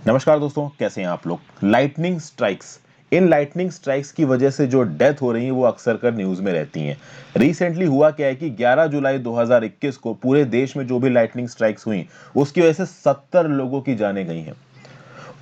नमस्कार दोस्तों, कैसे हैं आप लोग। Lightning strikes, in lightning strikes की वजह से जो डेथ हो रही है वो अक्सर कर न्यूज में रहती हैं। रिसेंटली हुआ क्या है कि 11 जुलाई 2021 को पूरे देश में जो भी लाइटनिंग स्ट्राइक्स हुई उसकी वजह से 70 लोगों की जानें गई हैं।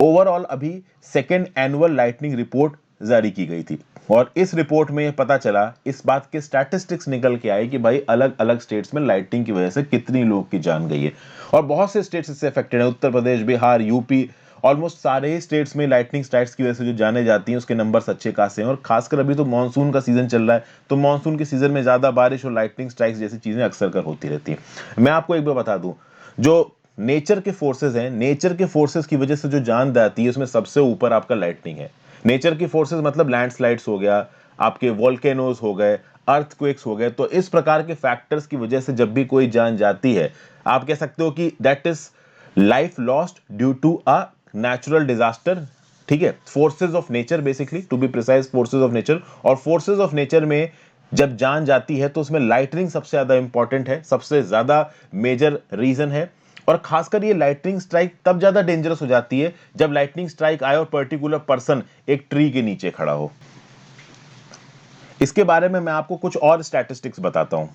ओवरऑल अभी सेकेंड एनुअल लाइटनिंग रिपोर्ट जारी की गई थी और इस रिपोर्ट में पता चला, इस बात के स्टैटिस्टिक्स निकल के आए कि भाई अलग अलग स्टेट्स में लाइटनिंग की वजह से कितनी लोगों की जान गई है। और बहुत से स्टेट्स इससे अफेक्टेड है, उत्तर प्रदेश, बिहार, यूपी, ऑलमोस्ट सारे ही स्टेट्स में लाइटनिंग स्ट्राइक्स की वजह से जो जाने जाती हैं उसके नंबर्स अच्छे खासे हैं। और खासकर अभी तो मानसून का सीजन चल रहा है, तो मानसून के सीजन में ज्यादा बारिश और लाइटनिंग स्ट्राइक्स जैसी चीजें अक्सर कर होती रहती हैं। मैं आपको एक बार बता दूं, जो नेचर के फोर्सेस हैं, नेचर के फोर्सेस की वजह से जो जान जाती है उसमें सबसे ऊपर आपका लाइटनिंग है। नेचर की फोर्सेस मतलब लैंडस्लाइड्स हो गया, आपके वोल्केनोज हो गए, अर्थक्वेक्स हो गए। तो इस प्रकार के फैक्टर्स की वजह से जब भी कोई जान जाती है, आप कह सकते हो कि that is life lost due to a natural disaster. ठीक है, forces of nature, basically to be precise forces of nature. और फोर्सेज ऑफ नेचर में जब जान जाती है तो उसमें लाइटनिंग सबसे ज्यादा इंपॉर्टेंट है, सबसे ज्यादा मेजर रीजन है। और खासकर ये लाइटनिंग स्ट्राइक तब ज्यादा डेंजरस हो जाती है जब लाइटनिंग स्ट्राइक आए और पर्टिकुलर पर्सन एक ट्री के नीचे खड़ा हो। इसके बारे में मैं आपको कुछ और स्टैटिस्टिक्स बताता हूं।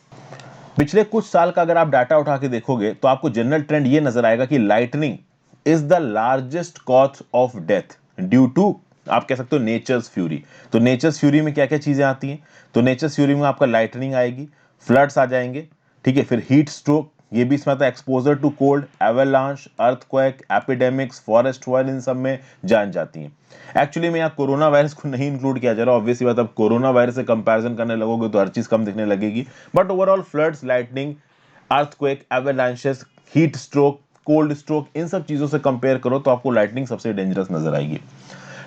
पिछले कुछ साल का अगर आप डाटा उठा के देखोगे तो आपको जनरल ट्रेंड ये नजर आएगा कि lightning is the largest cause of death due to, आप कह सकते हो, नेचर्स फ्यूरी। तो नेचर्स फ्यूरी में क्या क्या चीजें आती हैं? तो नेचर्स फ्यूरी में आपका लाइटनिंग आएगी, फ्लड्स आ जाएंगे, ठीक है, फिर हीट स्ट्रोक, ये भी इसमें आता है, exposure to cold, avalanche, earthquake, epidemics, forest fire, इन सब में जान जाती हैं। एक्चुअली में यहाँ कोरोना वायरस को नहीं इंक्लूड किया जा रहा, ऑब्वियसली बात, अब कोरोना वायरस से कंपैरिजन करने लगोगे तो हर चीज कम दिखने लगेगी। But overall floods, lightning, earthquake, avalanches, heat stroke, cold stroke, इन सब चीजों से कंपेयर करो तो आपको लाइटनिंग सबसे डेंजरस नजर आएगी।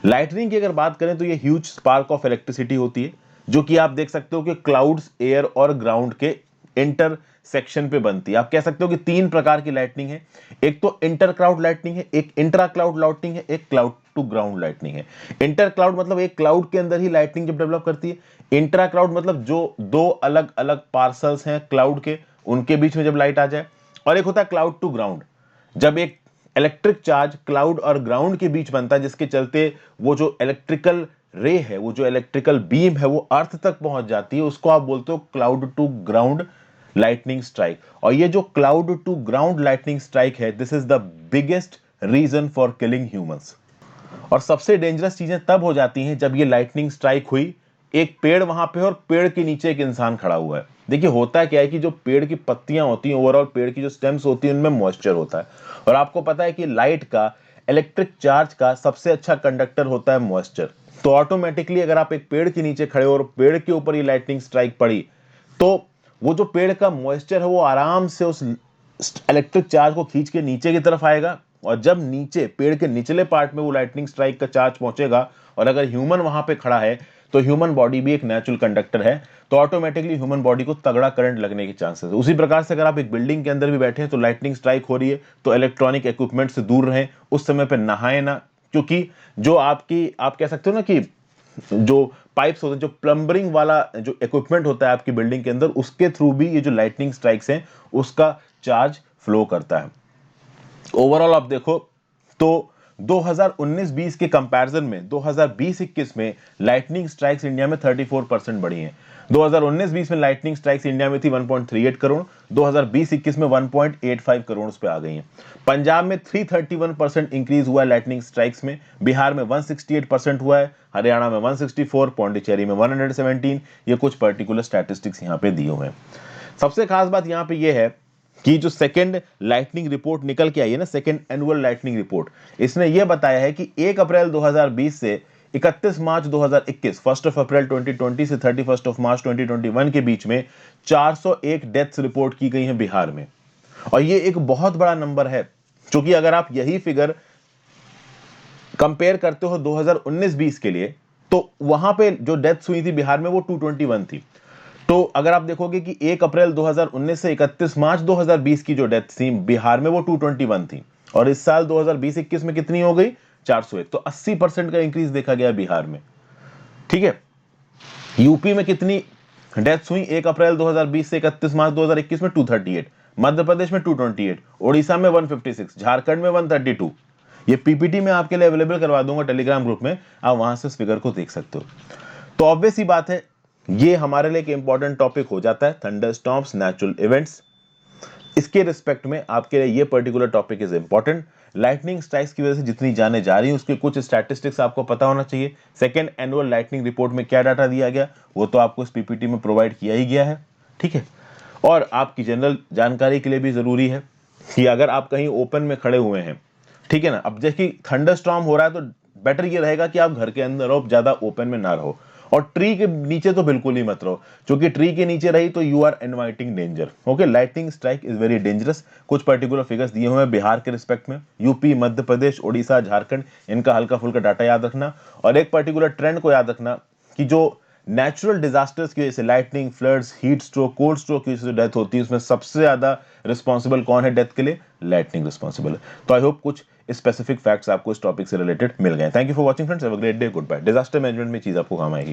लाइटनिंग की अगर बात करें तो ये ह्यूज स्पार्क ऑफ इलेक्ट्रिसिटी होती है, जो कि आप देख सकते हो कि क्लाउड्स, एयर और ग्राउंड के इंटर सेक्शन पे बनती है। आप कह सकते हो कि तीन प्रकार की लाइटनिंग है। एक तो इंटर क्लाउड लाइटनिंग है, एक इंट्रा क्लाउड लाइटनिंग है, एक क्लाउड टू ग्राउंड लाइटनिंग है। इंटर क्लाउड मतलब एक क्लाउड के अंदर ही लाइटनिंग जब डेवलप करती है। इंट्रा क्लाउड मतलब जो दो अलग अलग पार्सल्स हैं क्लाउड के, उनके बीच में जब लाइट आ जाए। और एक होता है क्लाउड टू ग्राउंड, जब एक इलेक्ट्रिक चार्ज क्लाउड और ग्राउंड के बीच बनता है, जिसके चलते वो जो इलेक्ट्रिकल रे है, वो जो इलेक्ट्रिकल बीम है, वो अर्थ तक पहुंच जाती है, उसको आप बोलते हो cloud to ground lightning strike. और ये जो cloud to ground lightning strike है, this is the biggest reason for killing humans. और सबसे डेंजरस चीजें तब हो जाती हैं जब ये लाइटनिंग स्ट्राइक हुई, एक पेड़ वहां पे और पेड़ के नीचे एक इंसान खड़ा हुआ है। देखिए होता क्या है कि जो पेड़ की पत्तियां होती हैं, ओवरऑल पेड़ की जो स्टेम्स होती हैं, उनमें मॉइस्चर होता है। और आपको पता है कि लाइट का, इलेक्ट्रिक चार्ज का सबसे अच्छा कंडक्टर होता है मॉइस्चर। तो ऑटोमेटिकली अगर आप एक पेड़ के नीचे खड़े हो और पेड़ के ऊपर ये लाइटनिंग स्ट्राइक पड़ी, तो वो जो पेड़ का मॉइस्चर है वो आराम से उस इलेक्ट्रिक चार्ज को खींच के नीचे की तरफ आएगा। और जब नीचे पेड़ के निचले पार्ट में वो लाइटनिंग स्ट्राइक का चार्ज पहुंचेगा, और अगर ह्यूमन वहां पे खड़ा है तो ह्यूमन बॉडी भी एक नेचुरल कंडक्टर है, तो ऑटोमेटिकली ह्यूमन बॉडी को तगड़ा करंट लगने के चांसेस है। उसी प्रकार से अगर आप एक बिल्डिंग के अंदर भी बैठे हैं तो लाइटनिंग स्ट्राइक हो रही है, तो इलेक्ट्रॉनिक इक्विपमेंट से दूर रहें, उस समय पे नहाए ना, क्योंकि जो आपकी, आप कह सकते हो ना कि जो पाइप्स होते हैं, जो प्लम्बरिंग वाला जो इक्विपमेंट होता है आपकी बिल्डिंग के अंदर, उसके थ्रू भी ये जो लाइटनिंग स्ट्राइक्स हैं उसका चार्ज फ्लो करता है। ओवरऑल आप देखो तो 2019-20 के कंपैरिजन में 2020-21 में लाइटनिंग स्ट्राइक्स इंडिया में 34% बढ़ी हैं। 2019-20 में लाइटनिंग स्ट्राइक्स इंडिया में थी 1.38 करोड़, 2020-21 में 1.85 करोड़ पे आ गई हैं। पंजाब में 331% इंक्रीज हुआ है लाइटनिंग स्ट्राइक्स में, बिहार में 168% हुआ है, हरियाणा में 164, पौंडीचेरी में 117। ये कुछ पर्टिकुलर स्टैटिस्टिक्स यहाँ पे दिए हुए हैं। सबसे खास बात यहाँ पे ये है कि जो सेकेंड लाइटनिंग रिपोर्ट निकल के आई है ना, सेकेंड एनुअल लाइटनिंग रिपोर्ट, इसने यह बताया है कि 1 अप्रैल 2020 से 31 मार्च 2021, 1 अप्रैल 2020 से 31 मार्च 2021 के बीच में 401 डेथ्स रिपोर्ट की गई हैं बिहार में। और ये एक बहुत बड़ा नंबर है, क्योंकि अगर आप यही फिगर कंपेयर करते हो 2019-20 के लिए, तो वहां पे जो डेथ्स हुई थी बिहार में वो 221 थी। तो अगर आप देखोगे कि 1 अप्रैल 2019 से 31 मार्च 2020 की जो डेथ थी बिहार में वो 221 थी, और इस साल 2020-21 में कितनी हो गई? 401। तो 80% का इंक्रीज देखा गया बिहार में। ठीक है, यूपी में कितनी डेथ्स हुई 1 अप्रैल 2020 से 31 मार्च 2021 में? 238। मध्य प्रदेश में 228, उड़ीसा में 156, झारखंड में 132, ये पीपीटी में आपके लिए अवेलेबल करवा दूंगा टेलीग्राम ग्रुप में, आप वहां से उस फिगर को देख सकते हो। तो ऑब्वियस ही बात है, ये हमारे लिए एक इंपॉर्टेंट टॉपिक हो जाता है, थंडरस्टॉर्म्स, नेचुरल इवेंट्स। इसके रिस्पेक्ट में आपके लिए ये particular topic is important. Lightning strikes की वजह से जितनी जाने जा रही है उसके कुछ स्टैटिस्टिक्स आपको पता होना चाहिए। सेकेंड एनुअल लाइटनिंग रिपोर्ट में क्या डाटा दिया गया वो तो आपको इस पीपीटी में प्रोवाइड किया ही गया है, ठीक है। और आपकी जनरल जानकारी के लिए भी जरूरी है कि अगर आप कहीं ओपन में खड़े हुए हैं, ठीक है ना, अब जैसे थंडरस्टॉर्म हो रहा है तो बेटर ये रहेगा कि आप घर के अंदर हो, ज्यादा ओपन में ना रहो, और ट्री के नीचे तो बिल्कुल ही मत रहो, क्योंकि ट्री के नीचे रही तो you are inviting danger. Okay, lightning strike is very dangerous. कुछ पर्टिकुलर फिगर्स दिए हुए हैं बिहार के रिस्पेक्ट में, यूपी, मध्य प्रदेश, उड़ीसा, झारखंड, इनका हल्का फुल्का डाटा याद रखना, और एक पर्टिकुलर ट्रेंड को याद रखना कि जो नेचुरल डिजास्टर्स की वजह से, lightning, floods, heat stroke, cold stroke की वजह से डेथ होती है, उसमें सबसे ज्यादा रिस्पॉन्सिबल कौन है डेथ के लिए? लाइटनिंग रिस्पॉन्सिबल है। तो आई होप कुछ स्पेसिफिक फैक्ट्स आपको इस टॉपिक से रिलेटेड मिल गए। Thank you for watching friends, have a great day, good bye. Disaster management में चीज आपको काम आएगी।